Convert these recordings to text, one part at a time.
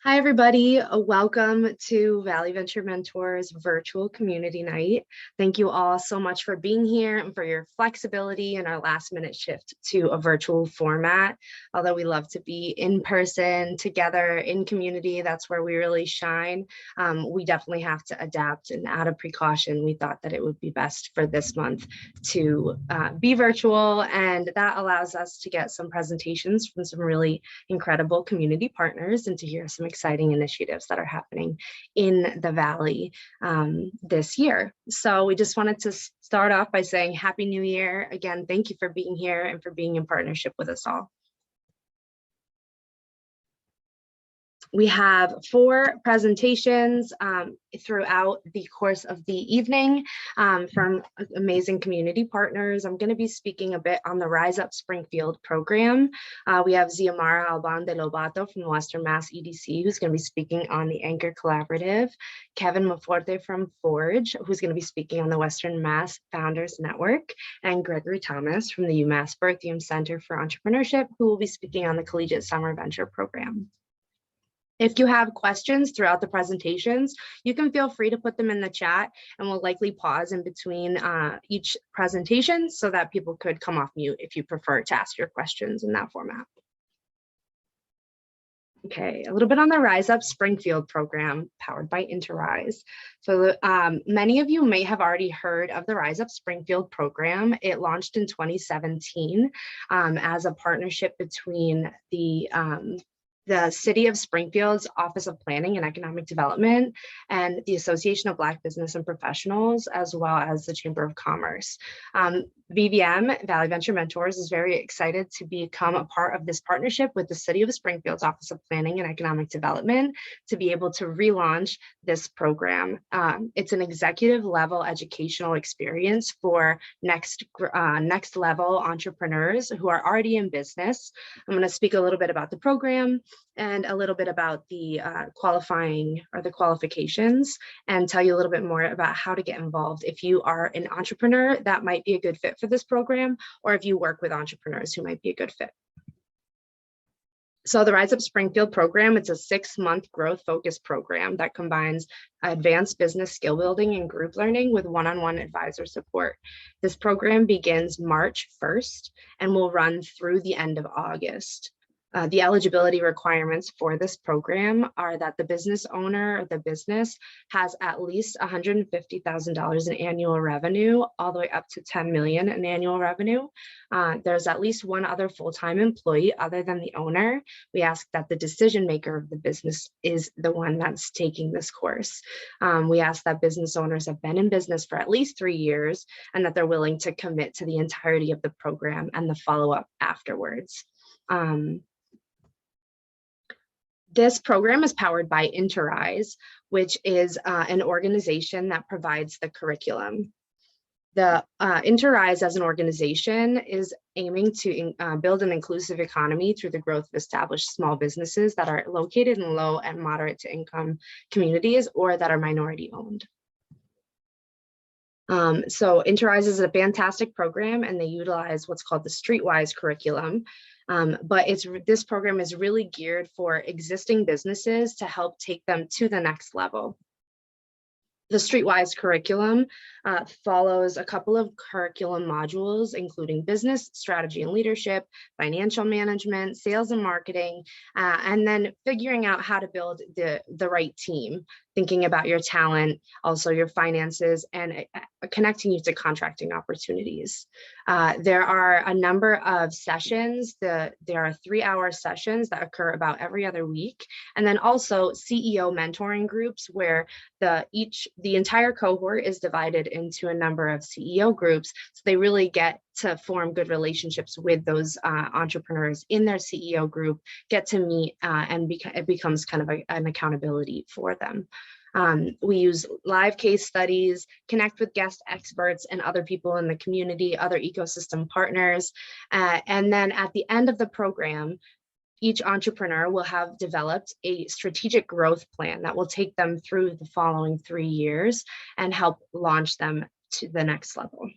Hi, everybody. Welcome to Valley Venture Mentors Virtual Community Night. Thank you all so much for being here and for your flexibility in our last minute shift to a virtual format. Although we love to be in person together in community, that's where we really shine. We definitely have to adapt, and out of precaution, we thought that it would be best for this month to be virtual, and that allows us to get some presentations from some really incredible community partners and to hear some exciting initiatives that are happening in the Valley this year. So we just wanted to start off by saying Happy New Year. Again, thank you for being here and for being in partnership with us all. We have 4 presentations throughout the course of the evening from amazing community partners. I'm going to be speaking a bit on the Rise Up Springfield program. We have Ziamara Alban de Lobato from Western Mass EDC, who's going to be speaking on the Anchor Collaborative, Kevin Maforte from Forge, who's going to be speaking on the Western Mass Founders Network, and Gregory Thomas from the UMass Berthium Center for Entrepreneurship, who will be speaking on the Collegiate Summer Venture Program. If you have questions throughout the presentations, you can feel free to put them in the chat, and we'll likely pause in between each presentation so that people could come off mute if you prefer to ask your questions in that format. Okay, a little bit on the Rise Up Springfield program powered by Interrise. So many of you may have already heard of the Rise Up Springfield program. It launched in 2017 as a partnership between the City of Springfield's Office of Planning and Economic Development and the Association of Black Business and Professionals, as well as the Chamber of Commerce. VVM, Valley Venture Mentors, is very excited to become a part of this partnership with the City of Springfield's Office of Planning and Economic Development to be able to relaunch this program. It's an executive level educational experience for next level entrepreneurs who are already in business. I'm going to speak a little bit about the program and a little bit about the qualifying or the qualifications, and tell you a little bit more about how to get involved if you are an entrepreneur that might be a good fit for this program, or if you work with entrepreneurs who might be a good fit. So the Rise Up Springfield program, it's a 6-month growth-focused program that combines advanced business skill building and group learning with one-on-one advisor support. This program begins March 1st and will run through the end of August. The eligibility requirements for this program are that the business owner or the business has at least $150,000 in annual revenue, all the way up to $10 million in annual revenue. There's at least one other full-time employee other than the owner. We ask that the decision maker of the business is the one that's taking this course. We ask that business owners have been in business for at least 3 years and that they're willing to commit to the entirety of the program and the follow-up afterwards. This program is powered by Interrise, which is an organization that provides the curriculum. The Interrise as an organization is aiming to build an inclusive economy through the growth of established small businesses that are located in low and moderate to income communities or that are minority owned. So Interrise is a fantastic program, and they utilize what's called the Streetwise curriculum. But this program is really geared for existing businesses to help take them to the next level. The Streetwise curriculum follows a couple of curriculum modules, including business, strategy and leadership, financial management, sales and marketing, and then figuring out how to build the right team, thinking about your talent, also your finances, and connecting you to contracting opportunities. There are a number of sessions. There are 3-hour sessions that occur about every other week, and then also CEO mentoring groups where the entire cohort is divided into a number of CEO groups, so they really get to form good relationships with those entrepreneurs in their CEO group, get to meet, and it becomes kind of an accountability for them. We use live case studies, connect with guest experts and other people in the community, other ecosystem partners. And then at the end of the program, each entrepreneur will have developed a strategic growth plan that will take them through the following 3 years and help launch them to the next level.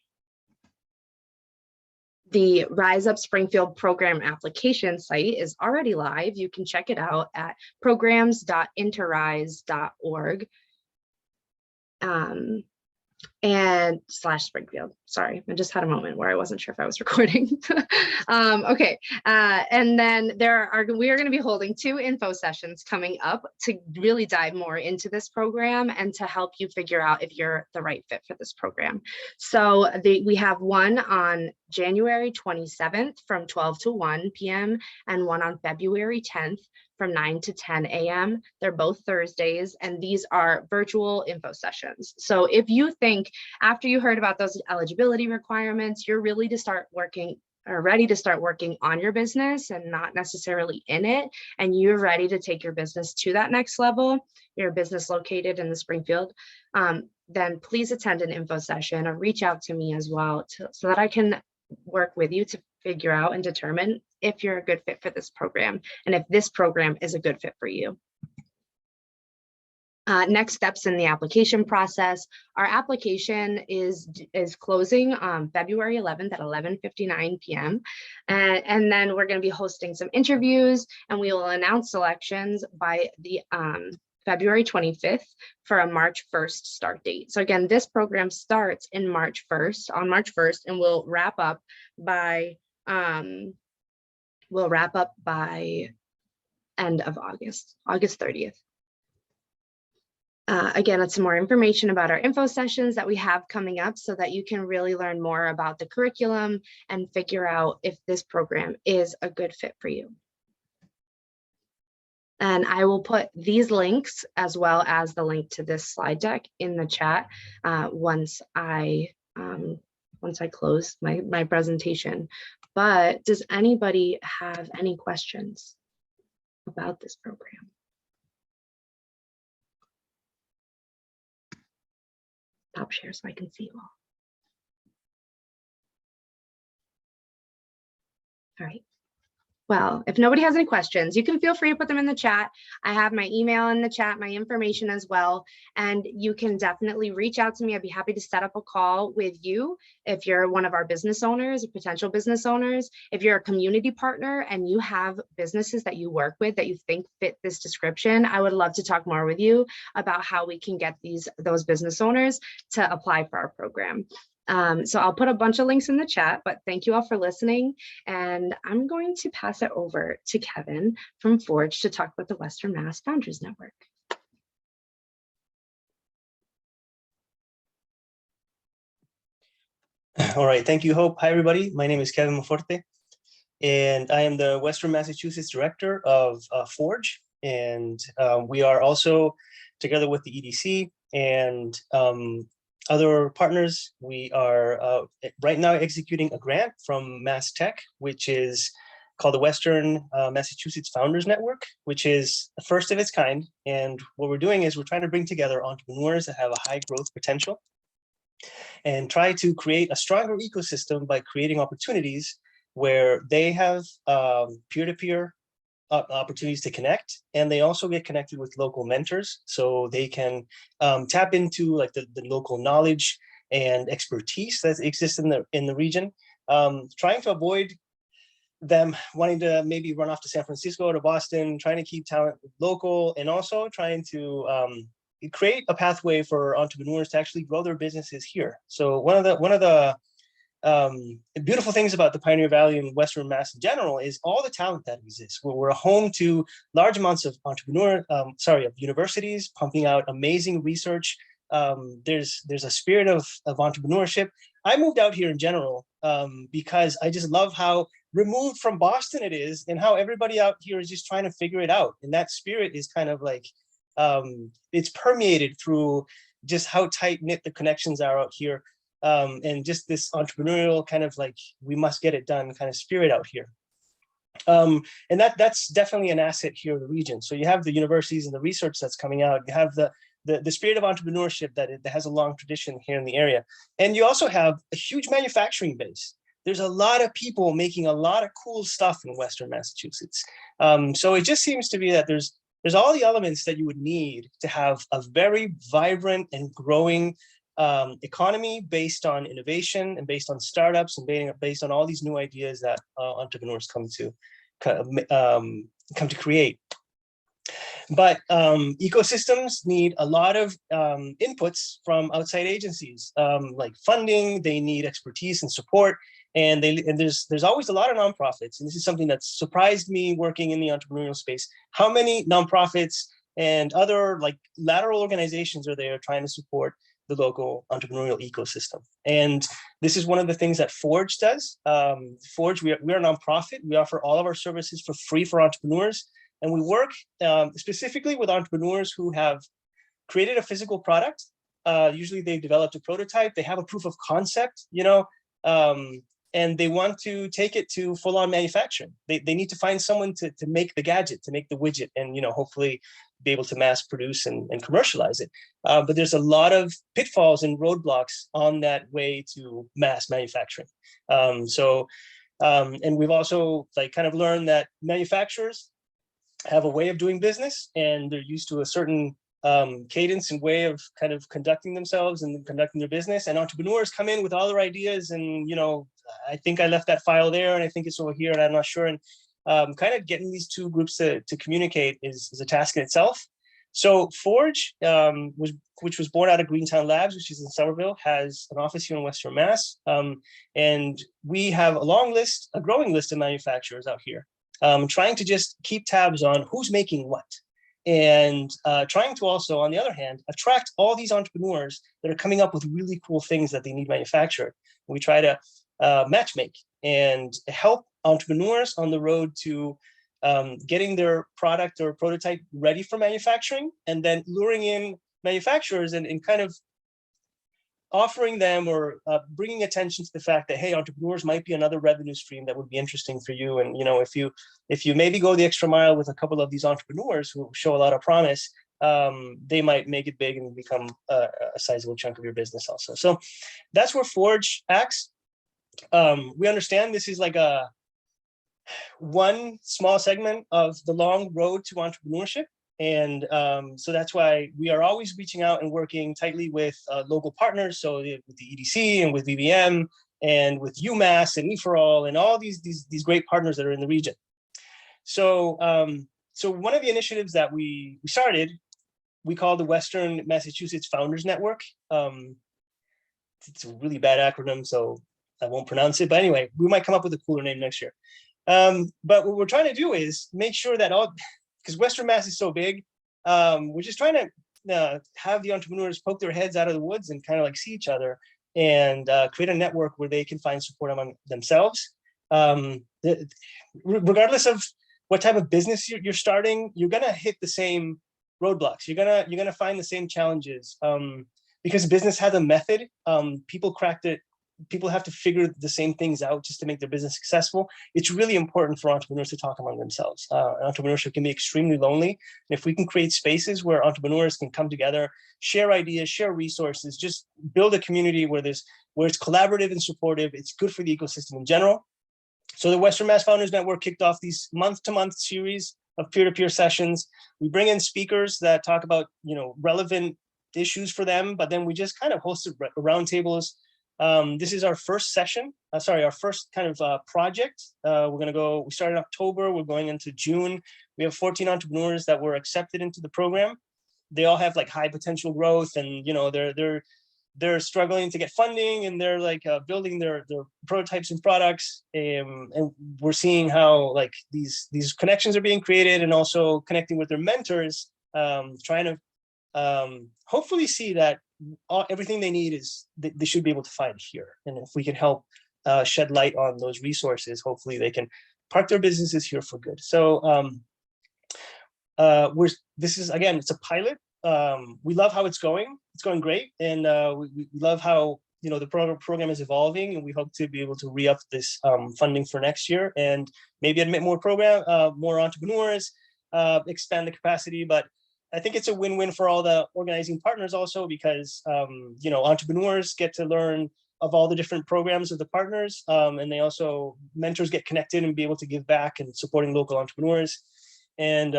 The Rise Up Springfield program application site is already live. You can check it out at programs.interrise.org. And /Springfield. Sorry, I just had a moment where I wasn't sure if I was recording. Okay, and then we are going to be holding 2 info sessions coming up to really dive more into this program and to help you figure out if you're the right fit for this program. So we have one on January 27th from 12 to 1 p.m. and one on February 10th from 9 to 10 a.m. They're both Thursdays, and these are virtual info sessions. So if you think after you heard about those eligibility requirements, you're really to start working or ready to start working on your business and not necessarily in it, and you're ready to take your business to that next level, your business located in the Springfield, then please attend an info session or reach out to me as well so that I can work with you to figure out and determine if you're a good fit for this program and if this program is a good fit for you. Next steps in the application process. Our application is closing on February 11th at 11:59 p.m. And then we're going to be hosting some interviews, and we will announce selections by the February 25th for a March 1st start date. So again, this program starts on March 1st, and we'll wrap up by end of August 30th. Again, it's some more information about our info sessions that we have coming up so that you can really learn more about the curriculum and figure out if this program is a good fit for you. And I will put these links as well as the link to this slide deck in the chat once I close my presentation. But does anybody have any questions about this program? Stop share so I can see you all. All right. Well, if nobody has any questions, you can feel free to put them in the chat. I have my email in the chat, my information as well, and you can definitely reach out to me. I'd be happy to set up a call with you if you're one of our business owners or potential business owners. If you're a community partner and you have businesses that you work with that you think fit this description, I would love to talk more with you about how we can get those business owners to apply for our program. So I'll put a bunch of links in the chat, but thank you all for listening. And I'm going to pass it over to Kevin from Forge to talk about the Western Mass Founders Network. All right, thank you, Hope. Hi, everybody. My name is Kevin Maforte, and I am the Western Massachusetts Director of Forge. And we are also, together with the EDC and other partners, we are right now executing a grant from Mass Tech, which is called the Western Massachusetts Founders Network, which is the first of its kind. And what we're doing is we're trying to bring together entrepreneurs that have a high growth potential and try to create a stronger ecosystem by creating opportunities where they have peer-to-peer opportunities to connect, and they also get connected with local mentors, so they can tap into like the local knowledge and expertise that exists in the region, trying to avoid them wanting to maybe run off to San Francisco or to Boston, trying to keep talent local, and also trying to create a pathway for entrepreneurs to actually grow their businesses here. So one of the beautiful things about the Pioneer Valley and Western Mass in general is all the talent that exists. We're a home to large amounts of universities pumping out amazing research. There's a spirit of entrepreneurship. I moved out here in general because I just love how removed from Boston it is, and how everybody out here is just trying to figure it out. And that spirit is kind of like, it's permeated through just how tight knit the connections are out here. And just this entrepreneurial kind of like, we must get it done kind of spirit out here. And that's definitely an asset here in the region. So you have the universities and the research that's coming out. You have the spirit of entrepreneurship that has a long tradition here in the area. And you also have a huge manufacturing base. There's a lot of people making a lot of cool stuff in Western Massachusetts. So it just seems to be that there's all the elements that you would need to have a very vibrant and growing economy based on innovation and based on startups and based on all these new ideas that entrepreneurs come to create. But ecosystems need a lot of inputs from outside agencies, like funding. They need expertise and support, and there's always a lot of nonprofits. And this is something that's surprised me working in the entrepreneurial space. How many nonprofits and other like lateral organizations are there trying to support the local entrepreneurial ecosystem? And this is one of the things that Forge does. Forge, we're a nonprofit. We offer all of our services for free for entrepreneurs. And we work specifically with entrepreneurs who have created a physical product. Usually they've developed a prototype, they have a proof of concept, and they want to take it to full-on manufacturing. They need to find someone to make the gadget, to make the widget, and hopefully be able to mass produce and commercialize it. But there's a lot of pitfalls and roadblocks on that way to mass manufacturing. And we've also kind of learned that manufacturers have a way of doing business, and they're used to a certain cadence and way of kind of conducting themselves and conducting their business. And entrepreneurs come in with all their ideas, and I think I left that file there, and I think it's over here, and I'm not sure. And kind of getting these two groups to communicate is a task in itself. So Forge, which was born out of Greentown Labs, which is in Somerville, has an office here in Western Mass, and we have a growing list of manufacturers out here. Trying to just keep tabs on who's making what, and trying to also, on the other hand, attract all these entrepreneurs that are coming up with really cool things that they need manufactured. We try to matchmake and help entrepreneurs on the road to getting their product or prototype ready for manufacturing, and then luring in manufacturers and kind of offering them or bringing attention to the fact that, hey, entrepreneurs might be another revenue stream that would be interesting for you. And if you maybe go the extra mile with a couple of these entrepreneurs who show a lot of promise, they might make it big and become a sizable chunk of your business also. So that's where Forge acts. We understand this is like one small segment of the long road to entrepreneurship. And so that's why we are always reaching out and working tightly with local partners. So with the EDC and with VVM and with UMass and E4All and all these great partners that are in the region. So so one of the initiatives that we started, we call the Western Massachusetts Founders Network. It's a really bad acronym, so I won't pronounce it. But anyway, we might come up with a cooler name next year. But what we're trying to do is make sure that because Western Mass is so big, we're just trying to have the entrepreneurs poke their heads out of the woods and kind of like see each other and create a network where they can find support among themselves. Regardless of what type of business you're starting, you're gonna hit the same roadblocks. You're gonna find the same challenges because business has a method. People cracked it. People have to figure the same things out just to make their business successful. It's really important for entrepreneurs to talk among themselves. Entrepreneurship can be extremely lonely. And if we can create spaces where entrepreneurs can come together, share ideas, share resources, just build a community where it's collaborative and supportive, it's good for the ecosystem in general. So the Western Mass Founders Network kicked off these month-to-month series of peer-to-peer sessions. We bring in speakers that talk about relevant issues for them, but then we just kind of hosted roundtables. This is our first session, our first kind of project. We started in October, we're going into June. We have 14 entrepreneurs that were accepted into the program. They all have like high potential growth, and they're struggling to get funding, and they're like building their prototypes and products. And we're seeing how like these connections are being created, and also connecting with their mentors, trying to hopefully see that everything they need is they should be able to find here. And if we can help shed light on those resources, hopefully they can park their businesses here for good. So this is, again, it's a pilot. We love how it's going. It's going great. And we love how the program is evolving, and we hope to be able to re-up this funding for next year and maybe admit more more entrepreneurs, expand the capacity. But I think it's a win-win for all the organizing partners also, because entrepreneurs get to learn of all the different programs of the partners, and mentors get connected and be able to give back and supporting local entrepreneurs. And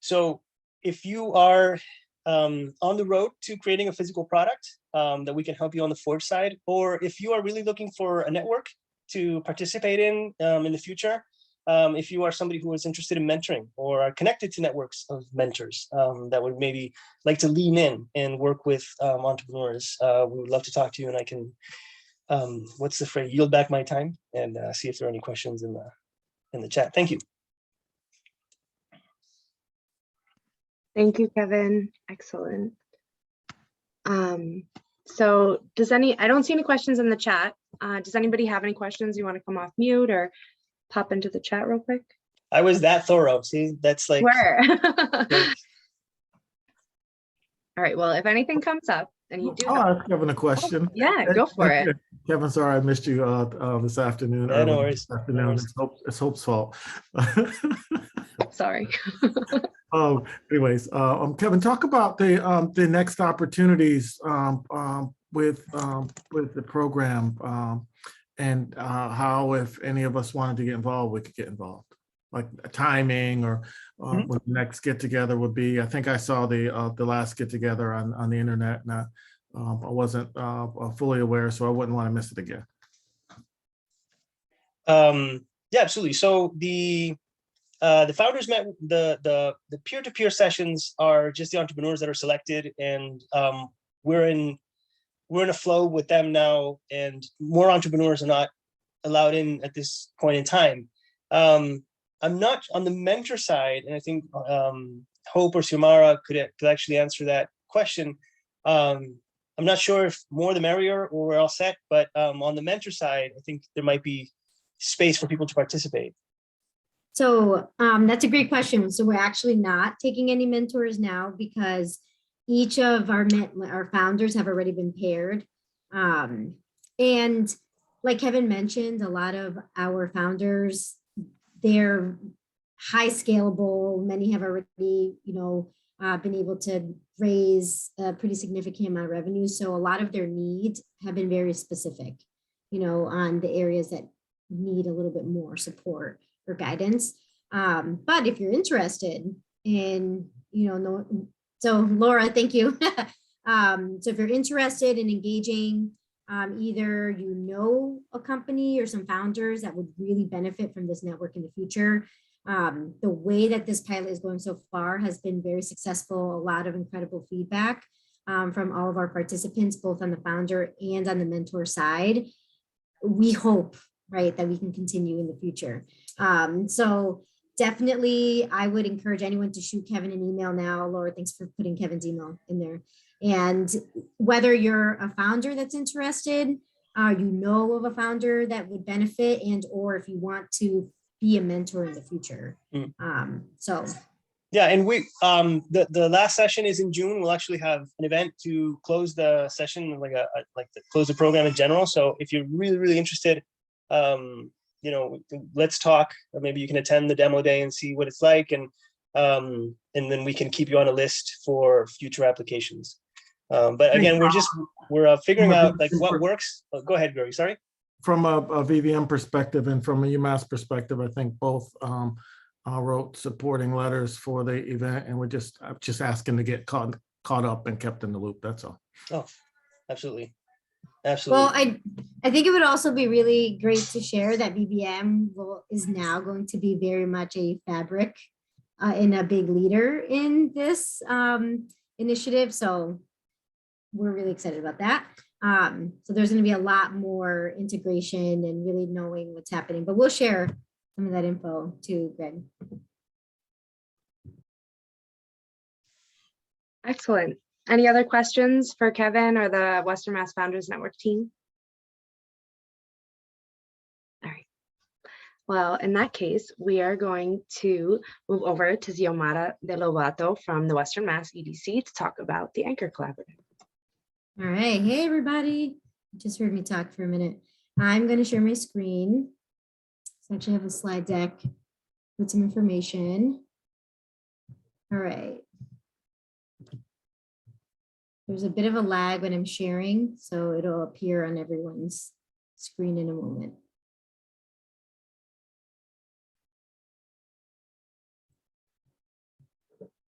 so if you are on the road to creating a physical product that we can help you on the Forge side, or if you are really looking for a network to participate in the future, if you are somebody who is interested in mentoring or are connected to networks of mentors that would maybe like to lean in and work with entrepreneurs, we would love to talk to you, and I can, what's the phrase, yield back my time and see if there are any questions in the chat. Thank you. Thank you, Kevin. Excellent. So I don't see any questions in the chat. Does anybody have any questions? You want to come off mute or pop into the chat real quick? I was that thorough. See, that's like. Where? All right. Well, if anything comes up and you do. I'll ask Kevin a question. Yeah, go for it. Kevin, sorry I missed you this afternoon. Yeah, no worries. This afternoon. No worries. It's Hope's fault. Sorry. Anyways, Kevin, talk about the next opportunities with the program and how, if any of us wanted to get involved, we could get involved. Like a timing or when the next get together would be. I think I saw the last get together on the internet, and I wasn't fully aware, so I wouldn't want to miss it again. Yeah, absolutely. So the founders met. The peer-to-peer sessions are just the entrepreneurs that are selected, and we're in a flow with them now, and more entrepreneurs are not allowed in at this point in time. I'm not on the mentor side, and I think Hope or Xiomara could actually answer that question. I'm not sure if more the merrier or we're all set, but on the mentor side, I think there might be space for people to participate. So that's a great question. So we're actually not taking any mentors now because each of our founders have already been paired. And like Kevin mentioned, a lot of our founders, they're high scalable. Many have already, been able to raise a pretty significant amount of revenue. So a lot of their needs have been very specific, on the areas that need a little bit more support or guidance. But if you're interested in, so Laura, thank you. So if you're interested in engaging, either a company or some founders that would really benefit from this network in the future. The way that this pilot is going so far has been very successful. A lot of incredible feedback from all of our participants, both on the founder and on the mentor side. We hope, right, that we can continue in the future. So definitely, I would encourage anyone to shoot Kevin an email now. Laura, thanks for putting Kevin's email in there. And whether you're a founder that's interested, of a founder that would benefit, and or if you want to be a mentor in the future. So yeah, and we the last session is in June. We'll actually have an event to close the session, close the program in general. So if you're really interested, let's talk. Or maybe you can attend the demo day and see what it's like, and then we can keep you on a list for future applications. But again, we're figuring out what works. Oh, go ahead, Gary. Sorry. From a VVM perspective and from a UMass perspective, I think both wrote supporting letters for the event, and we're just asking to get caught up and kept in the loop. That's all. Oh, absolutely. Absolutely. Well, I think it would also be really great to share that VVM is now going to be very much a fabric and a big leader in this initiative. So we're really excited about that. So there's going to be a lot more integration and really knowing what's happening, but we'll share some of that info to Greg. Excellent. Any other questions for Kevin or the Western Mass Founders Network team? All right. Well, in that case, we are going to move over to Xiomara De Lovato from the Western Mass EDC to talk about the Anchor Collaborative. All right. Hey, everybody. Just heard me talk for a minute. I'm going to share my screen. So I actually have a slide deck with some information. All right. There's a bit of a lag when I'm sharing, so it'll appear on everyone's screen in a moment.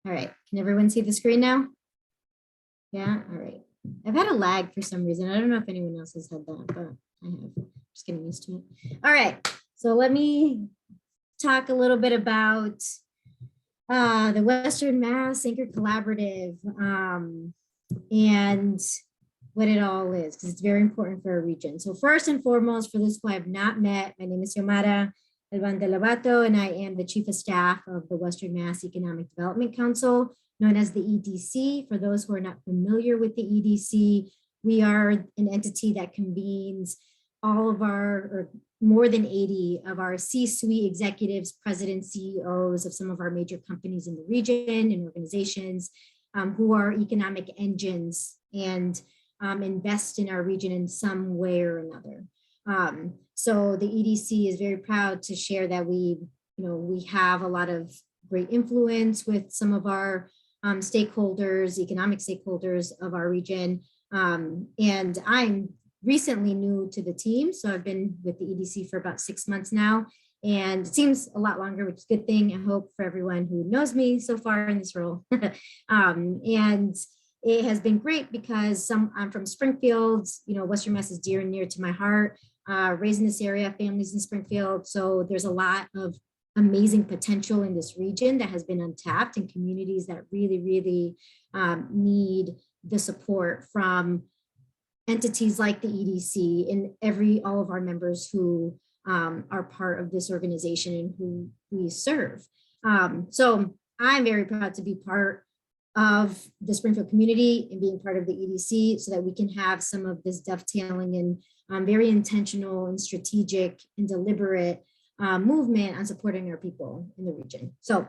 All right, can everyone see the screen now? Yeah, all right. I've had a lag for some reason. I don't know if anyone else has had that, but I have. Just getting used to it. All right, so let me talk a little bit about the Western Mass Anchor Collaborative and what it all is, because it's very important for our region. So first and foremost, for those who I have not met, my name is Xiomara Elban de Lobato, and I am the Chief of Staff of the Western Mass Economic Development Council, known as the EDC. For those who are not familiar with the EDC, we are an entity that convenes all of our, or more than 80 of our C-suite executives, presidents, CEOs of some of our major companies in the region and organizations who are economic engines and invest in our region in some way or another. So the EDC is very proud to share that we have a lot of great influence with some of our stakeholders, economic stakeholders of our region. And I'm recently new to the team, so I've been with the EDC for about 6 months now, and it seems a lot longer, which is a good thing. I hope for everyone who knows me so far in this role. And it has been great because I'm from Springfield, Western Mass is dear and near to my heart, raised in this area, families in Springfield. So there's a lot of amazing potential in this region that has been untapped, and communities that really, really need the support from entities like the EDC and all of our members who are part of this organization and who we serve. So I'm very proud to be part of the Springfield community and being part of the EDC so that we can have some of this dovetailing and very intentional and strategic and deliberate movement on supporting our people in the region. So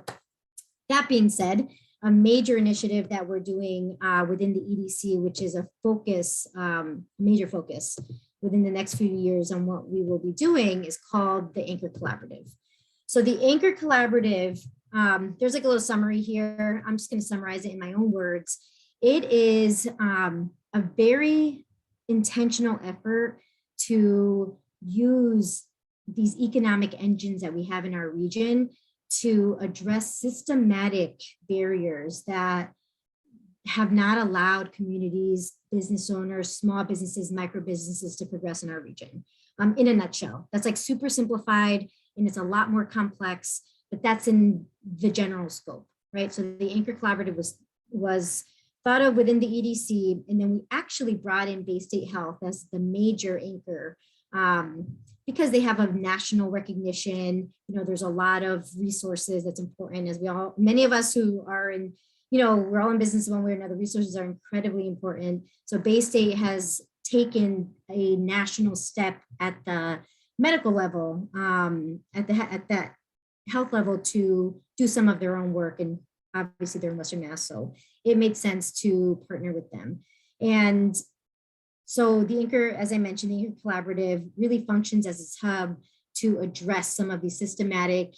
that being said, a major initiative that we're doing within the EDC, which is a focus, major focus within the next few years on what we will be doing, is called the Anchor Collaborative. So the Anchor Collaborative, there's like a little summary here. I'm just going to summarize it in my own words. It is a very intentional effort to use these economic engines that we have in our region to address systematic barriers that have not allowed communities, business owners, small businesses, micro businesses to progress in our region. In a nutshell, that's like super simplified and it's a lot more complex, but that's in the general scope, right? So the Anchor Collaborative was thought of within the EDC, and then we actually brought in Bay State Health as the major anchor because they have a national recognition. There's a lot of resources that's important, as many of us who are in, we're all in business one way or another. Resources are incredibly important. So Bay State has taken a national step at the medical level, at that health level, to do some of their own work. And obviously they're in Western Mass, so it made sense to partner with them. And so the Anchor, as I mentioned, the Anchor Collaborative really functions as its hub to address some of these systematic,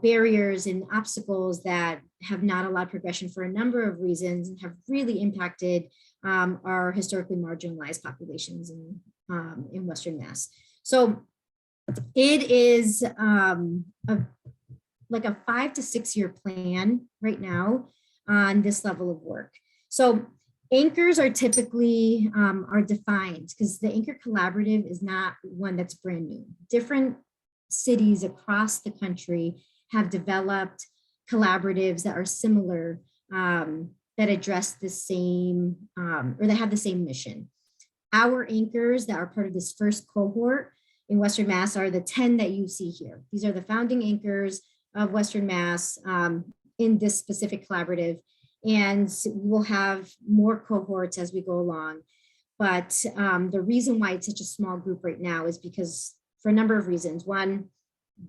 barriers and obstacles that have not allowed progression for a number of reasons and have really impacted our historically marginalized populations in Western Mass. So it is like a 5 to 6 year plan right now on this level of work. So anchors are typically are defined, because the Anchor Collaborative is not one that's brand new. Different cities across the country have developed collaboratives that are similar, that address the same, or that have the same mission. Our anchors that are part of this first cohort in Western Mass are the 10 that you see here. These are the founding anchors of Western Mass in this specific collaborative. And we'll have more cohorts as we go along. But the reason why it's such a small group right now is because, for a number of reasons. One,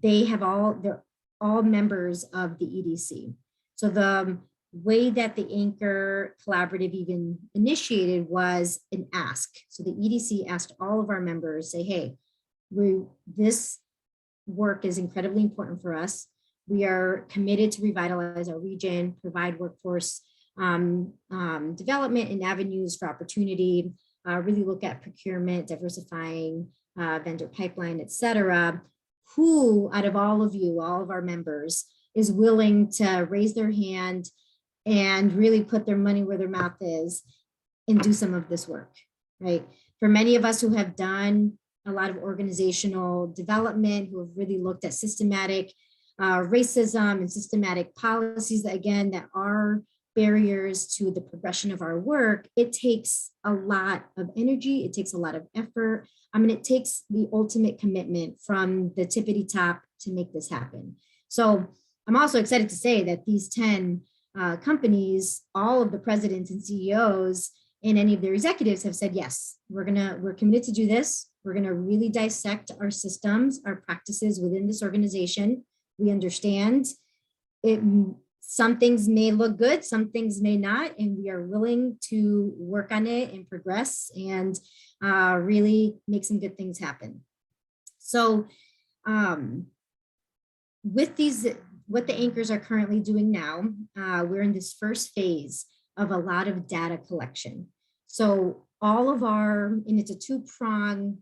they're all members of the EDC. So the way that the Anchor Collaborative even initiated was an ask. So the EDC asked all of our members, say, hey, this work is incredibly important for us. We are committed to revitalize our region, provide workforce development and avenues for opportunity, really look at procurement, diversifying vendor pipeline, et cetera. Who out of all of you, all of our members, is willing to raise their hand and really put their money where their mouth is and do some of this work, right? For many of us who have done a lot of organizational development, who have really looked at systematic racism and systematic policies that, again, that are barriers to the progression of our work, it takes a lot of energy. It takes a lot of effort. I mean, it takes the ultimate commitment from the tippity top to make this happen. So I'm also excited to say that these 10 companies, all of the presidents and CEOs and any of their executives have said, yes, we're committed to do this. We're gonna really dissect our systems, our practices within this organization. We understand it. Some things may look good, some things may not, and we are willing to work on it and progress and really make some good things happen. So with these, what the anchors are currently doing now, we're in this first phase of a lot of data collection. So all of our, and it's a two-prong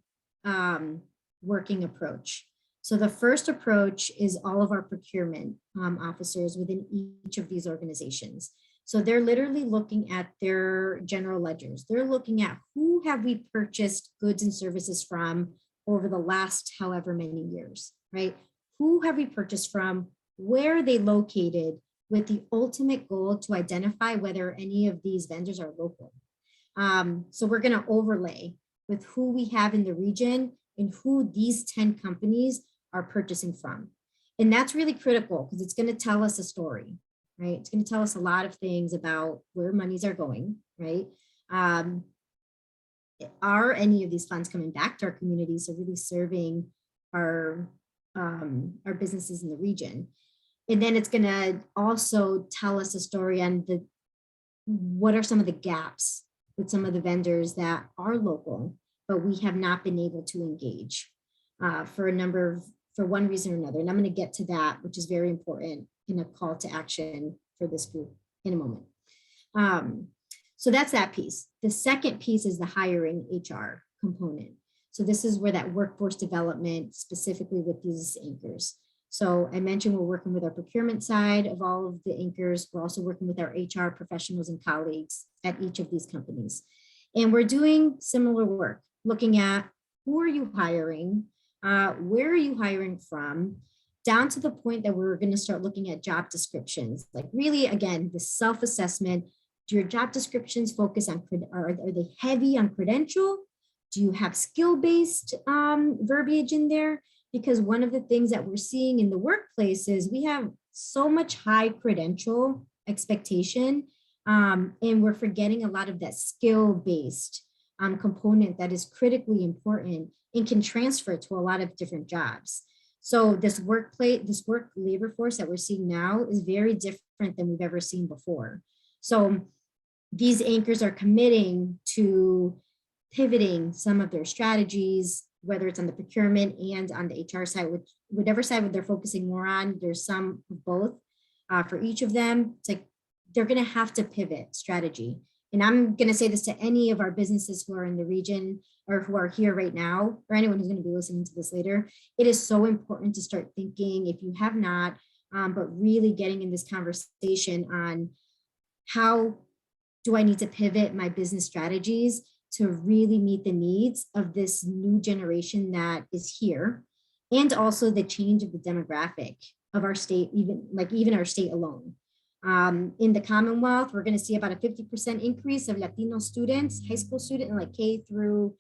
working approach. So the first approach is all of our procurement officers within each of these organizations. So they're literally looking at their general ledgers. They're looking at who have we purchased goods and services from over the last however many years, right? Who have we purchased from? Where are they located? With the ultimate goal to identify whether any of these vendors are local. So we're going to overlay with who we have in the region and who these 10 companies are purchasing from. And that's really critical because it's going to tell us a story, right? It's going to tell us a lot of things about where monies are going, right? Are any of these funds coming back to our communities? So really serving our businesses in the region. And then it's going to also tell us a story on what are some of the gaps with some of the vendors that are local, but we have not been able to engage for one reason or another. And I'm going to get to that, which is very important in a call to action for this group in a moment. So that's that piece. The second piece is the hiring HR component. So this is where that workforce development, specifically with these anchors. So I mentioned we're working with our procurement side of all of the anchors. We're also working with our HR professionals and colleagues at each of these companies. And we're doing similar work, looking at who are you hiring, where are you hiring from, down to the point that we're going to start looking at job descriptions. Like really, again, the self-assessment. Do your job descriptions focus on, are they heavy on credential? Do you have skill-based verbiage in there? Because one of the things that we're seeing in the workplace is we have so much high credential expectation, and we're forgetting a lot of that skill-based component that is critically important and can transfer to a lot of different jobs. So this work labor force that we're seeing now is very different than we've ever seen before. So these anchors are committing to pivoting some of their strategies, whether it's on the procurement and on the HR side, whatever side they're focusing more on. There's some of both for each of them. It's like they're going to have to pivot strategy. And I'm going to say this to any of our businesses who are in the region or who are here right now, or anyone who's going to be listening to this later. It is so important to start thinking, if you have not, but really getting in this conversation on how do I need to pivot my business strategies to really meet the needs of this new generation that is here, and also the change of the demographic of our state, even our state alone. In the Commonwealth, we're going to see about a 50% increase of Latino students, high school student, and like K through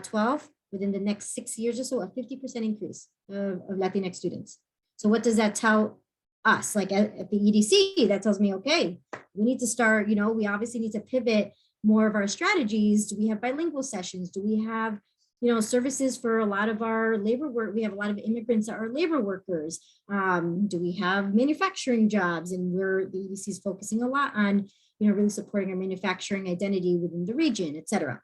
12 within the next 6 years or so, a 50% increase of Latinx students. So what does that tell us? Like at the EDC, that tells me, okay, we need to start, we obviously need to pivot more of our strategies. Do we have bilingual sessions? Do we have, services for a lot of our labor work? We have a lot of immigrants that are labor workers. Do we have manufacturing jobs? And the EDC is focusing a lot on, really supporting our manufacturing identity within the region, et cetera.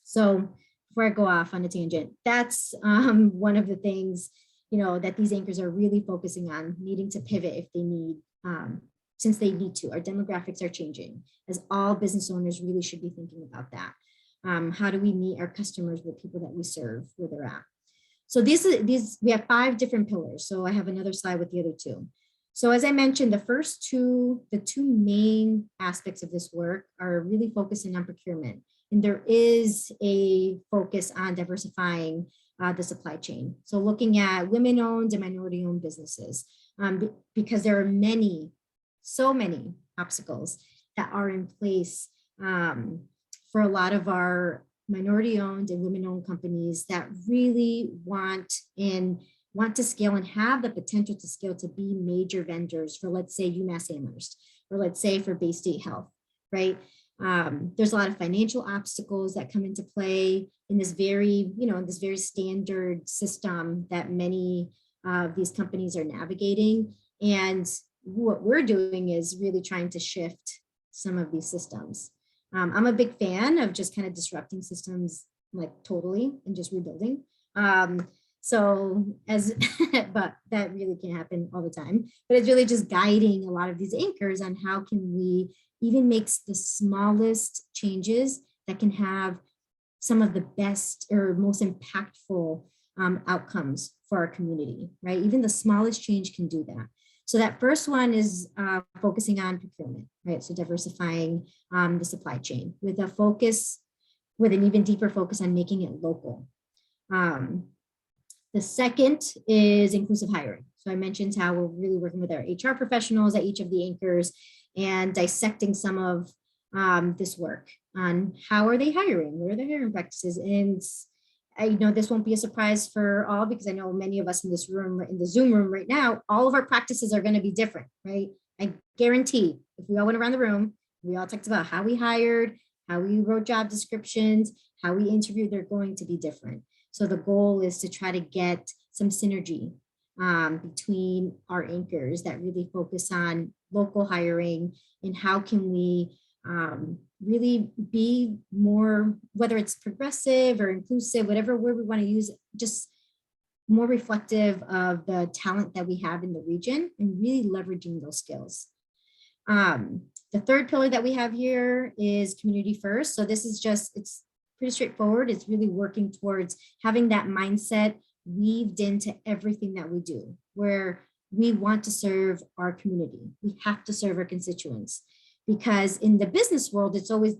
So before I go off on a tangent, that's one of the things, that these anchors are really focusing on, needing to pivot if they need, since they need to. Our demographics are changing, as all business owners really should be thinking about that. How do we meet our customers, the people that we serve, where they're at? So these we have 5 different pillars. So I have another slide with the other 2. So as I mentioned, the two main aspects of this work are really focusing on procurement. And there is a focus on diversifying the supply chain. So looking at women-owned and minority-owned businesses, because there are so many obstacles that are in place for a lot of our minority-owned and women-owned companies that really want to scale and have the potential to scale to be major vendors for, let's say, UMass Amherst, or let's say for Bay State Health, right? There's a lot of financial obstacles that come into play in this very standard system that many of these companies are navigating. And what we're doing is really trying to shift some of these systems. I'm a big fan of just kind of disrupting systems like totally and just rebuilding. But that really can't happen all the time. But it's really just guiding a lot of these anchors on how can we even make the smallest changes that can have some of the best or most impactful outcomes for our community, right? Even the smallest change can do that. So that first one is focusing on procurement, right? So diversifying the supply chain with an even deeper focus on making it local. The second is inclusive hiring. So I mentioned how we're really working with our HR professionals at each of the anchors and dissecting some of this work on how are they hiring, what are their hiring practices. And I know this won't be a surprise for all because I know many of us in this room, in the Zoom room right now, all of our practices are going to be different, right? I guarantee if we all went around the room, we all talked about how we hired, how we wrote job descriptions, how we interviewed, they're going to be different. So the goal is to try to get some synergy between our anchors that really focus on local hiring and how can we really be more, whether it's progressive or inclusive, whatever word we want to use, just more reflective of the talent that we have in the region and really leveraging those skills. The third pillar that we have here is community first. So this is it's pretty straightforward. It's really working towards having that mindset weaved into everything that we do, where we want to serve our community. We have to serve our constituents, because in the business world, it's always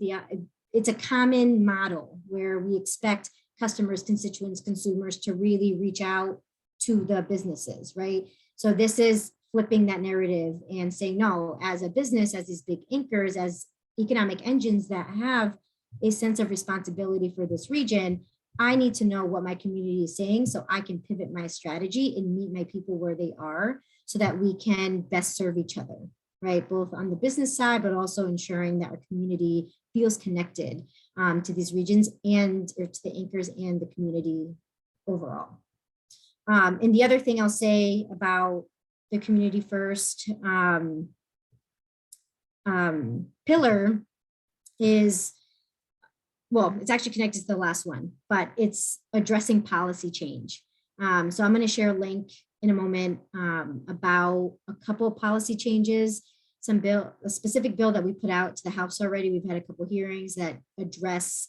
it's a common model where we expect customers, constituents, consumers to really reach out to the businesses, right? So this is flipping that narrative and saying, no, as a business, as these big anchors, as economic engines that have a sense of responsibility for this region, I need to know what my community is saying so I can pivot my strategy and meet my people where they are so that we can best serve each other, right? Both on the business side, but also ensuring that our community feels connected to these regions or to the anchors and the community overall. And the other thing I'll say about the community first pillar is, well, it's actually connected to the last one, but it's addressing policy change. So I'm going to share a link in a moment about a couple of policy changes, a specific bill that we put out to the House already. We've had a couple of hearings that address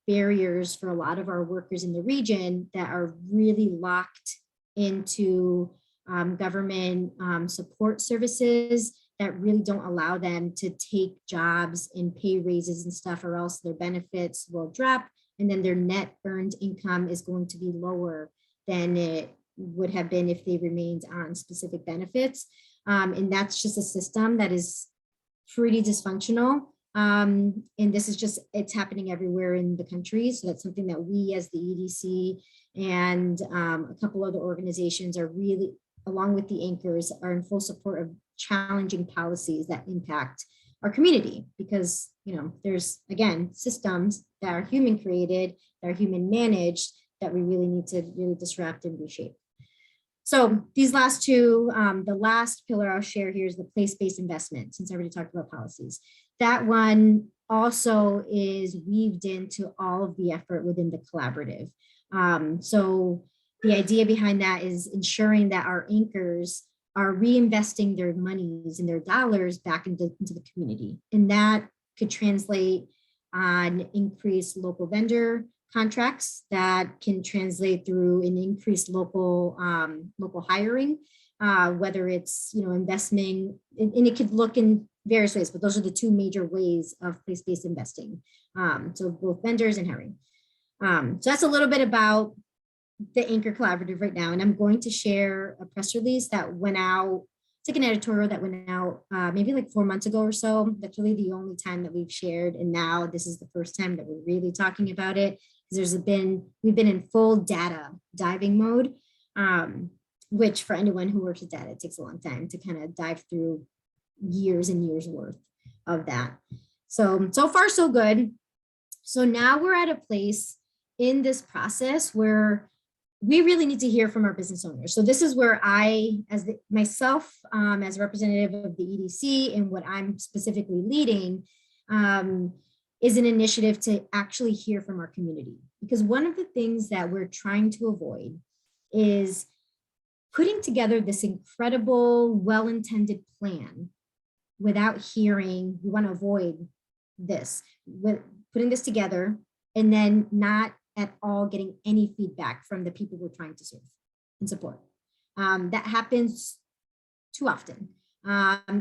barriers for a lot of our workers in the region that are really locked into government support services that really don't allow them to take jobs and pay raises and stuff, or else their benefits will drop and then their net earned income is going to be lower than it would have been if they remained on specific benefits. And that's just a system that is pretty dysfunctional. And this is it's happening everywhere in the country. So that's something that we as the EDC and a couple other organizations are really, along with the anchors, are in full support of challenging policies that impact our community, because there's, again, systems that are human created, that are human managed, that we really need to really disrupt and reshape. So these last two, the last pillar I'll share here is the place-based investment, since I already talked about policies. That one also is weaved into all of the effort within the collaborative. So the idea behind that is ensuring that our anchors are reinvesting their monies and their dollars back into the community. And that could translate on increased local vendor contracts, that can translate through an increased local hiring, whether it's, investing, and it could look in various ways, but those are the two major ways of place-based investing. So both vendors and hiring. So that's a little bit about the Anchor Collaborative right now. And I'm going to share a press release that went out. It's like an editorial that went out maybe like 4 months ago or so. That's really the only time that we've shared. And now this is the first time that we're really talking about it. We've been in full data diving mode, which for anyone who works with data, it takes a long time to kind of dive through years and years worth of that. So far so good. So now we're at a place in this process where we really need to hear from our business owners. So this is where I, myself, as a representative of the EDC, and what I'm specifically leading, is an initiative to actually hear from our community. Because one of the things that we're trying to avoid is putting together this incredible, well-intended plan without hearing. We want to avoid this, with putting this together and then not at all getting any feedback from the people we're trying to serve and support. That happens too often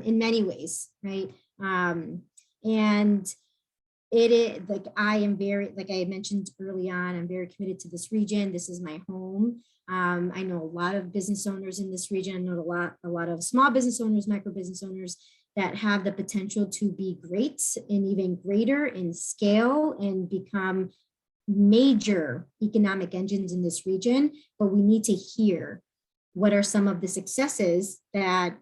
in many ways, right? And it is like, I am very, like I mentioned early on, I'm very committed to this region. This is my home. I know a lot of business owners in this region. I know a lot of small business owners, micro business owners that have the potential to be great and even greater in scale and become major economic engines in this region. But we need to hear what are some of the successes that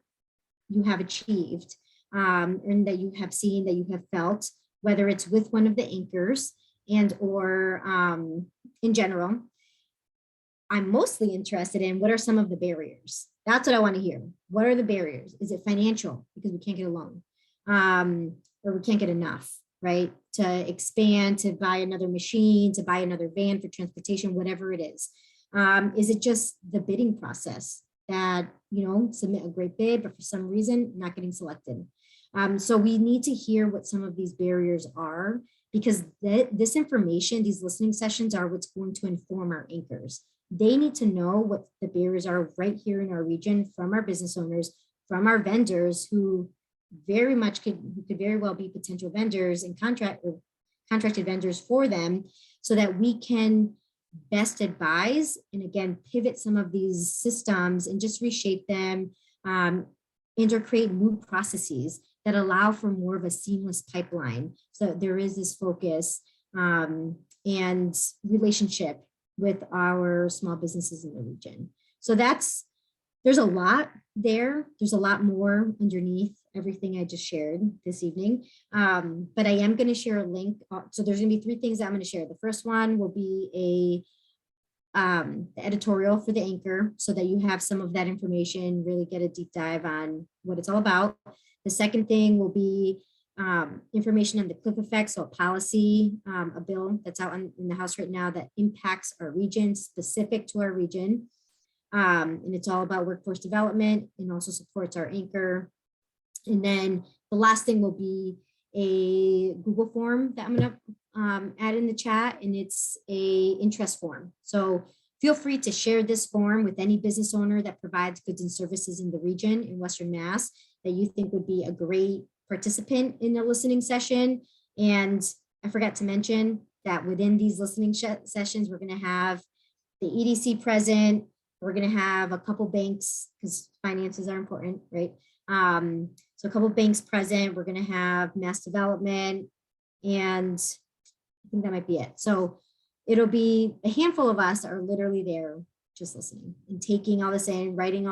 you have achieved and that you have seen, that you have felt, whether it's with one of the anchors and or in general. I'm mostly interested in what are some of the barriers. That's what I want to hear. What are the barriers? Is it financial? Because we can't get a loan or we can't get enough, right? To expand, to buy another machine, to buy another van for transportation, whatever it is. Is it just the bidding process that, submit a great bid, but for some reason not getting selected? So we need to hear what some of these barriers are, because this information, these listening sessions are what's going to inform our anchors. They need to know what the barriers are right here in our region from our business owners, from our vendors who could very well be potential vendors and contracted vendors for them, so that we can best advise and again pivot some of these systems and just reshape them and or create new processes that allow for more of a seamless pipeline. So there is this focus and relationship with our small businesses in the region. So there's a lot there. There's a lot more underneath everything I just shared this evening. But I am going to share a link. So there's going to be 3 things that I'm going to share. The first one will be the editorial for the anchor, so that you have some of that information, really get a deep dive on what it's all about. The second thing will be information on the cliff effect, so a policy, a bill that's out in the House right now that impacts our region, specific to our region. And it's all about workforce development and also supports our anchor. And then the last thing will be a Google form that I'm going to add in the chat, and it's a interest form. So feel free to share this form with any business owner that provides goods and services in the region in Western Mass that you think would be a great participant in a listening session. And I forgot to mention that within these listening sessions, we're going to have the EDC present. We're going to have a couple banks, because finances are important, right? So a couple banks present. We're going to have mass development, and I think that might be it. So it'll be a handful of us are literally there just listening and taking all this in, writing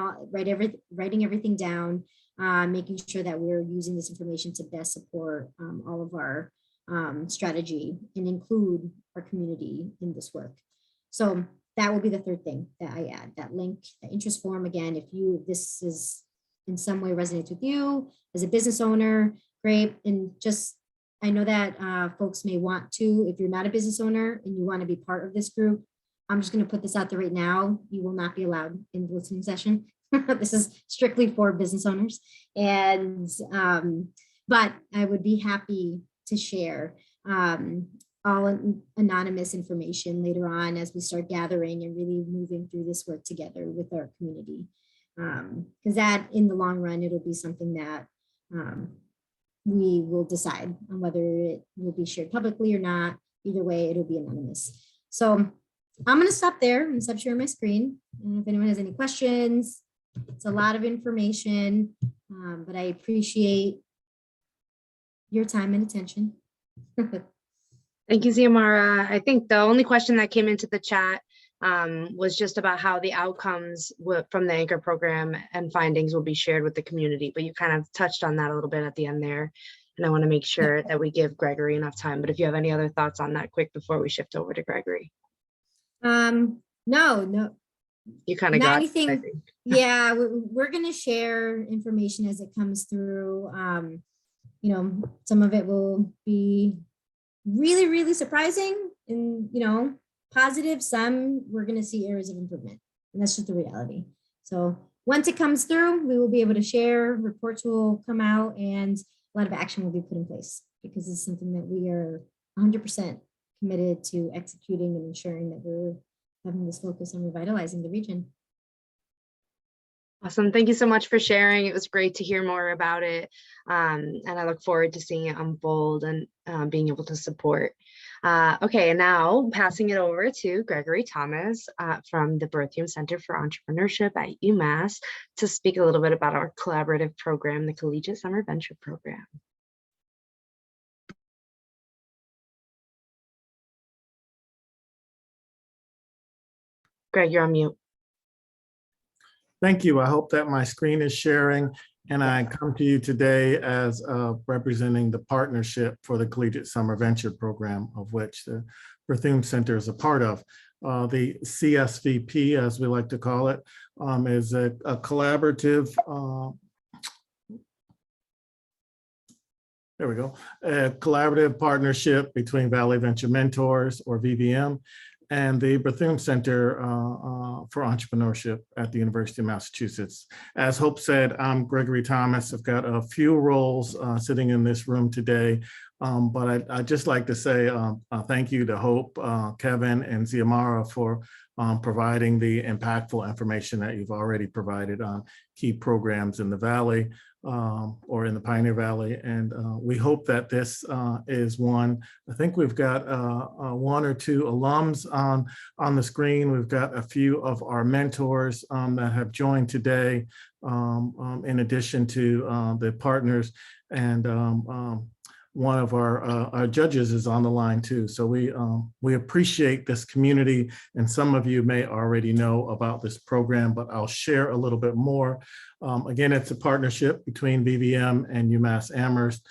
everything down, making sure that we're using this information to best support all of our strategy and include our community in this work. So that will be the third thing that I add, that link, the interest form. Again, if this is in some way resonates with you as a business owner, great. And just, I know that folks may want to, if you're not a business owner and you want to be part of this group, I'm just going to put this out there right now. You will not be allowed in the listening session. This is strictly for business owners. And, but I would be happy to share all anonymous information later on as we start gathering and really moving through this work together with our community. Because that in the long run, it'll be something that we will decide on whether it will be shared publicly or not. Either way, it'll be anonymous. So I'm going to stop there and stop sharing my screen. And if anyone has any questions, it's a lot of information, but I appreciate your time and attention. Thank you, Xiomara. I think the only question that came into the chat was just about how the outcomes from the anchor program and findings will be shared with the community, but you kind of touched on that a little bit at the end there. And I want to make sure that we give Gregory enough time, but if you have any other thoughts on that quick before we shift over to Gregory. No. You kind of Not got anything. it, I think. Yeah, we're going to share information as it comes through. You know, some of it will be really, really surprising and, you know, positive. Some we're going to see areas of improvement, and that's just the reality. So once it comes through, we will be able to share, reports will come out, and a lot of action will be put in place, because it's something that we are 100% committed to executing and ensuring that we're having this focus on revitalizing the region. Awesome. Thank you so much for sharing. It was great to hear more about it. And I look forward to seeing it unfold and being able to support. Okay, and now passing it over to Gregory Thomas from the Berthium Center for Entrepreneurship at UMass to speak a little bit about our collaborative program, the Collegiate Summer Venture Program. Greg, you're on mute. Thank you. I hope that my screen is sharing, and I come to you today as representing the partnership for the Collegiate Summer Venture Program, of which the Berthium Center is a part of. The CSVP, as we like to call it, is a collaborative, there we go, a collaborative partnership between Valley Venture Mentors, or VVM, and the Berthium Center for Entrepreneurship at the University of Massachusetts. As Hope said, I'm Gregory Thomas. I've got a few roles sitting in this room today, but I'd just like to say thank you to Hope, Kevin, and Xiomara for providing the impactful information that you've already provided on key programs in the Valley, or in the Pioneer Valley. And we hope that this is one. I think we've got one or two alums on the screen. We've got a few of our mentors that have joined today, in addition to the partners. And one of our judges is on the line too. So we appreciate this community, and some of you may already know about this program, but I'll share a little bit more. Again, it's a partnership between VVM and UMass Amherst.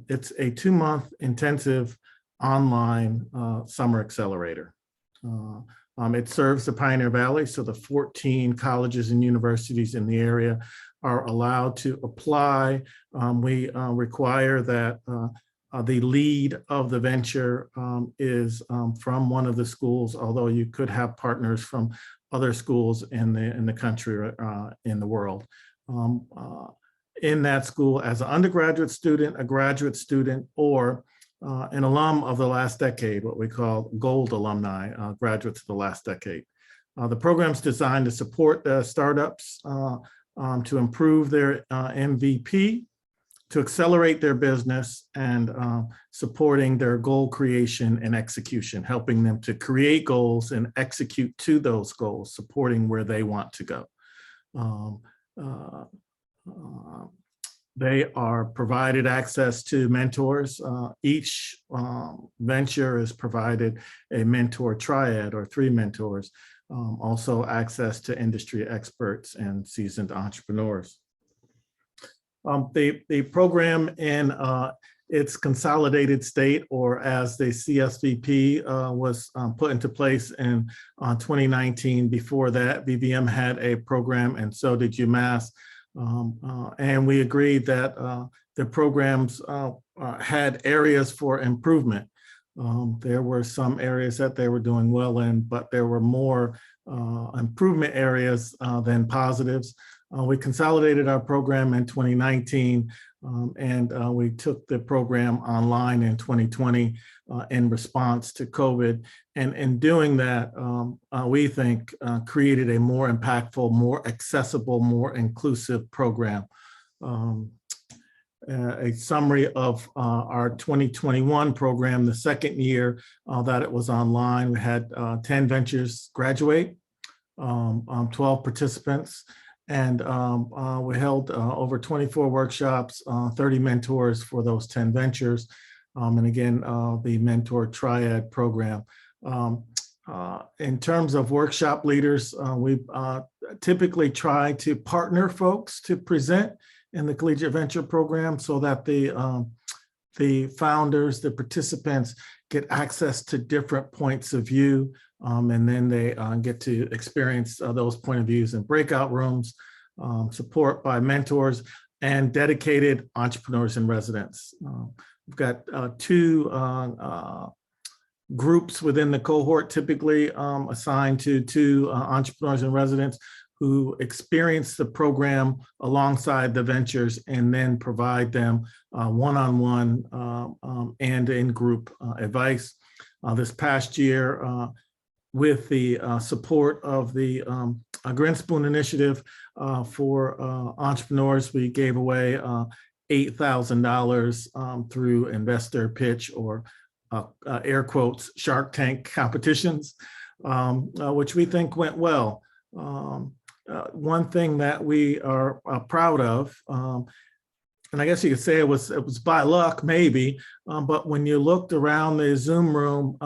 It's a 2-month intensive online summer accelerator. It serves the Pioneer Valley, so the 14 colleges and universities in the area are allowed to apply. We require that the lead of the venture is from one of the schools, although you could have partners from other schools in the country or in the world. In that school, as an undergraduate student, a graduate student, or an alum of the last decade, what we call gold alumni, graduates of the last decade. The program's designed to support the startups to improve their MVP, to accelerate their business, and supporting their goal creation and execution, helping them to create goals and execute to those goals, supporting where they want to go. They are provided access to mentors. Each venture is provided a mentor triad, or 3 mentors, also access to industry experts and seasoned entrepreneurs. The program in its consolidated state, or as the CSVP was put into place in 2019. Before that, VVM had a program, and so did UMass. And we agreed that the programs had areas for improvement. There were some areas that they were doing well in, but there were more improvement areas than positives. We consolidated our program in 2019, and we took the program online in 2020 in response to COVID. And in doing that, we think created a more impactful, more accessible, more inclusive program. A summary of our 2021 program, the second year that it was online, we had 10 ventures graduate, 12 participants, and we held over 24 workshops, 30 mentors for those 10 ventures. And again, the mentor triad program. In terms of workshop leaders, we typically try to partner folks to present in the Collegiate Venture Program so that the founders, the participants get access to different points of view, and then they get to experience those point of views in breakout rooms, support by mentors and dedicated entrepreneurs in residence. We've got two groups within the cohort, typically assigned to two entrepreneurs in residence who experience the program alongside the ventures and then provide them one-on-one and in-group advice. This past year, with the support of the Grinspoon Initiative for entrepreneurs, we gave away $8,000 through investor pitch or air quotes, Shark Tank competitions, which we think went well. One thing that we are proud of, and I guess you could say it was by luck, maybe, but when you looked around the Zoom room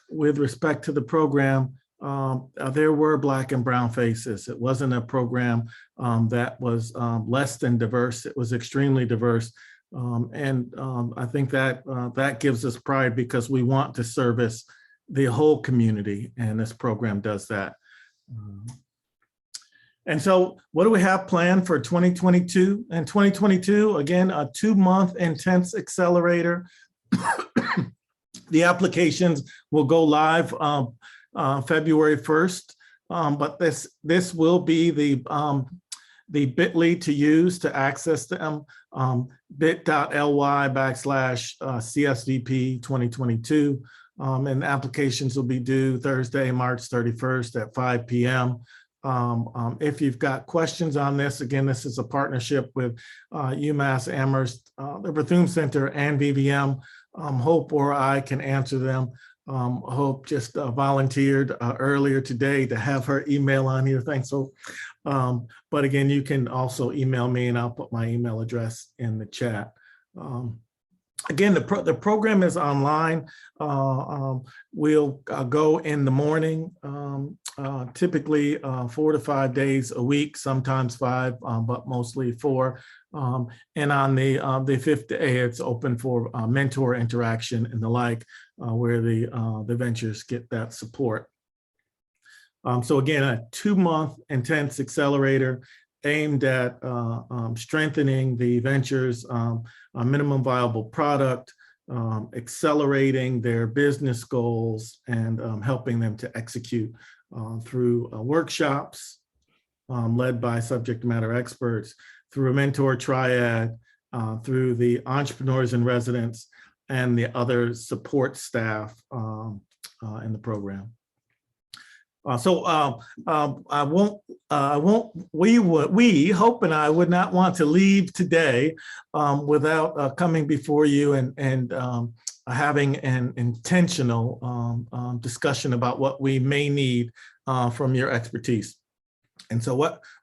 with respect to the program, there were Black and brown faces. It wasn't a program that was less than diverse. It was extremely diverse. And I think that that gives us pride because we want to service the whole community, and this program does that. And so what do we have planned for 2022? And 2022, again, a 2-month intense accelerator. The applications will go live February 1st, but this will be the bit.ly to use to access them, bit.ly/CSVP 2022. And applications will be due Thursday, March 31st at 5 p.m. If you've got questions on this, again, this is a partnership with UMass Amherst, the Bethune Center, and VVM. Hope or I can answer them. Hope just volunteered earlier today to have her email on here. Thanks, Hope. But again, you can also email me and I'll put my email address in the chat. Again, the program is online. We'll go in the morning, typically 4 to 5 days a week, sometimes 5, but mostly 4. And on the 5th day, it's open for mentor interaction and the like, where the ventures get that support. So again, a 2-month intense accelerator aimed at strengthening the ventures' minimum viable product, accelerating their business goals, and helping them to execute through workshops led by subject matter experts, through a mentor triad, through the entrepreneurs in residence, and the other support staff in the program. We, Hope and I, would not want to leave today without coming before you and having an intentional discussion about what we may need from your expertise. And so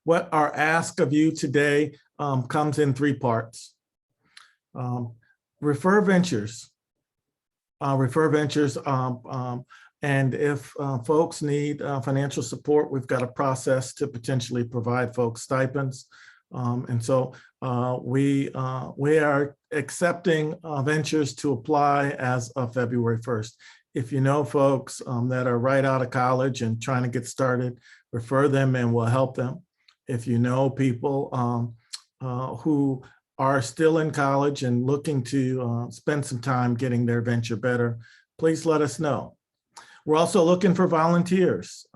what our ask of you today comes in 3 parts. Refer ventures. And if folks need financial support, we've got a process to potentially provide folks stipends. And so we are accepting ventures to apply as of February 1st. If you know folks that are right out of college and trying to get started, refer them and we'll help them. If you know people who are still in college and looking to spend some time getting their venture better, please let us know. We're also looking for volunteers.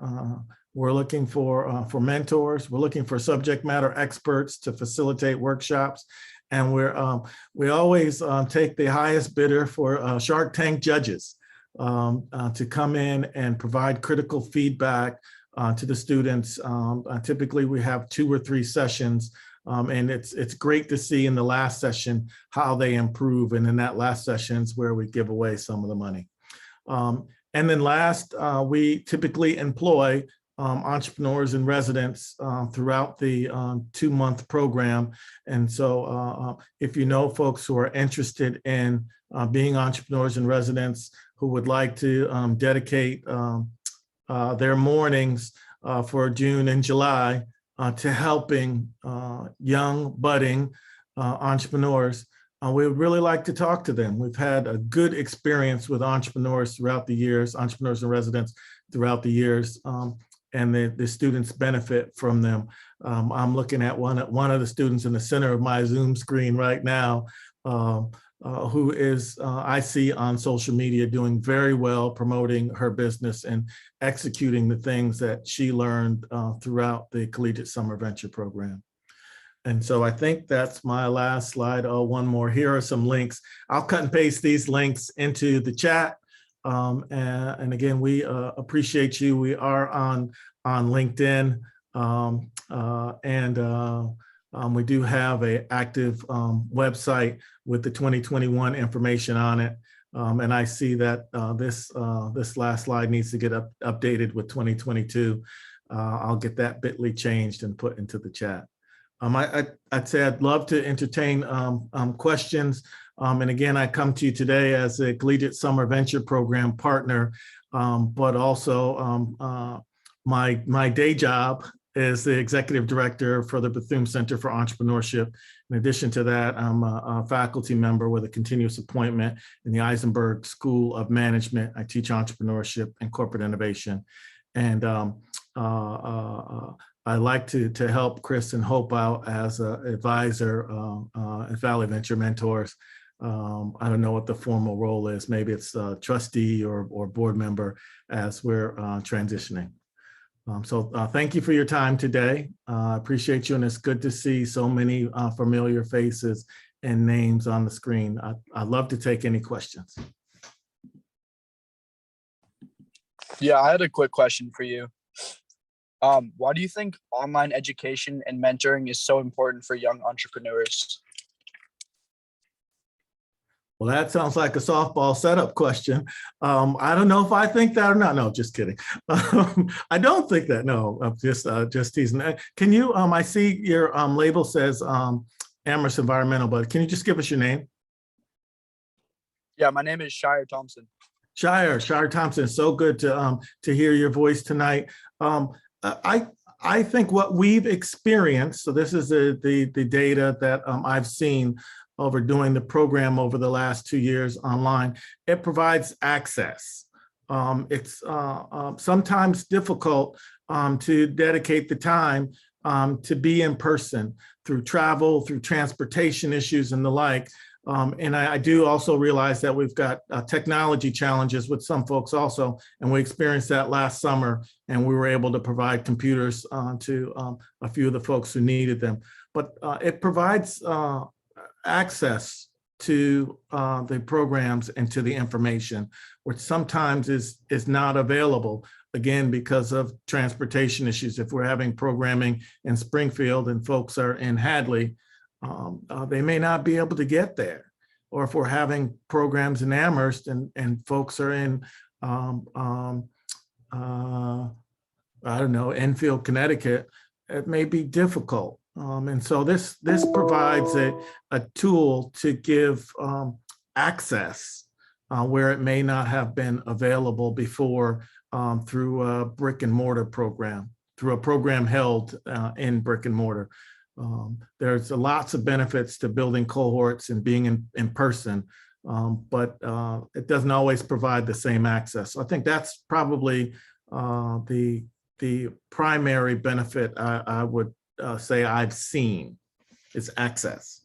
We're looking for mentors. We're looking for subject matter experts to facilitate workshops. And we always take the highest bidder for Shark Tank judges to come in and provide critical feedback to the students. Typically, we have 2 or 3 sessions, and it's great to see in the last session how they improve. And in that last session is where we give away some of the money. And then last, we typically employ entrepreneurs and residents throughout the 2-month program. And so if you know folks who are interested in being entrepreneurs and residents who would like to dedicate their mornings for June and July to helping young budding entrepreneurs, we would really like to talk to them. We've had a good experience with entrepreneurs throughout the years, entrepreneurs and residents throughout the years, and the students benefit from them. I'm looking at one of the students in the center of my Zoom screen right now, who is, I see on social media, doing very well promoting her business and executing the things that she learned throughout the Collegiate Summer Venture Program. And so I think that's my last slide. Oh, one more. Here are some links. I'll cut and paste these links into the chat. And again, we appreciate you. We are on LinkedIn, and we do have an active website with the 2021 information on it. And I see that this last slide needs to get updated with 2022. I'll get that bit.ly changed and put into the chat. I'd say I'd love to entertain questions. And again, I come to you today as a Collegiate Summer Venture Program partner, but also my day job is the Executive Director for the Bethune Center for Entrepreneurship. In addition to that, I'm a faculty member with a continuous appointment in the Eisenberg School of Management. I teach entrepreneurship and corporate innovation. And I like to help Chris and Hope out as an advisor at Valley Venture Mentors. I don't know what the formal role is. Maybe it's trustee or board member as we're transitioning. So thank you for your time today. I appreciate you, and it's good to see so many familiar faces and names on the screen. I'd love to take any questions. Yeah, I had a quick question for you. Why do you think online education and mentoring is so important for young entrepreneurs? Well, that sounds like a softball setup question. I don't know if I think that or not. No, just kidding. I don't think that. No, I'm just teasing. Can you? I see your label says Amherst Environmental, but can you just give us your name? Yeah, my name is Shire Thompson. Shire Thompson. So good to hear your voice tonight. I think what we've experienced. So this is the data that I've seen over doing the program over the last 2 years online. It provides access. It's sometimes difficult to dedicate the time to be in person through travel, through transportation issues and the like. And I do also realize that we've got technology challenges with some folks also, and we experienced that last summer, and we were able to provide computers to a few of the folks who needed them. But it provides access to the programs and to the information, which sometimes is not available, again, because of transportation issues. If we're having programming in Springfield and folks are in Hadley, they may not be able to get there. Or if we're having programs in Amherst and folks are in, I don't know, Enfield, Connecticut, it may be difficult. And so this provides a tool to give access where it may not have been available before through a brick and mortar program, through a program held in brick and mortar. There's lots of benefits to building cohorts and being in person, but it doesn't always provide the same access. So I think that's probably the primary benefit I would say I've seen is access.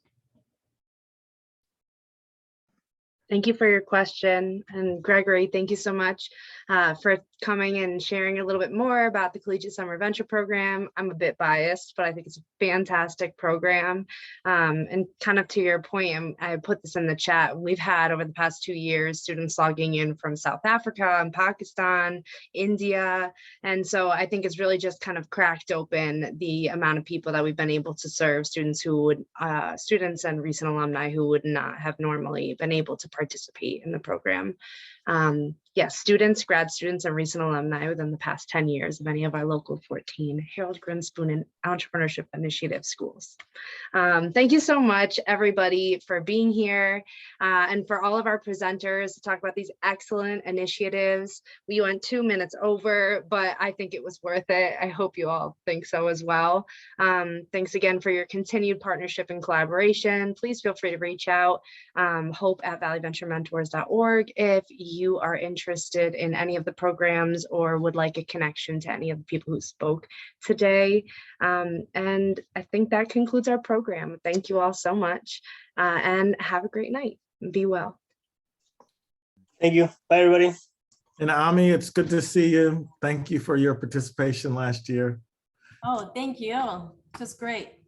Thank you for your question. And Gregory, thank you so much for coming and sharing a little bit more about the Collegiate Summer Venture Program. I'm a bit biased, but I think it's a fantastic program. And kind of to your point, I put this in the chat, we've had over the past 2 years, students logging in from South Africa and Pakistan, India. And so I think it's really just kind of cracked open the amount of people that we've been able to serve, students and recent alumni who would not have normally been able to participate in the program. Yes, students, grad students, and recent alumni within the past 10 years of any of our local 14 Harold Grinspoon and Entrepreneurship Initiative schools. Thank you so much, everybody, for being here and for all of our presenters to talk about these excellent initiatives. We went 2 minutes over, but I think it was worth it. I hope you all think so as well. Thanks again for your continued partnership and collaboration. Please feel free to reach out, hope@valleyventurementors.org if you are interested in any of the programs or would like a connection to any of the people who spoke today. And I think that concludes our program. Thank you all so much and have a great night. Be well. Thank you. Bye, everybody. And Ami, it's good to see you. Thank you for your participation last year. Oh, thank you. Just great.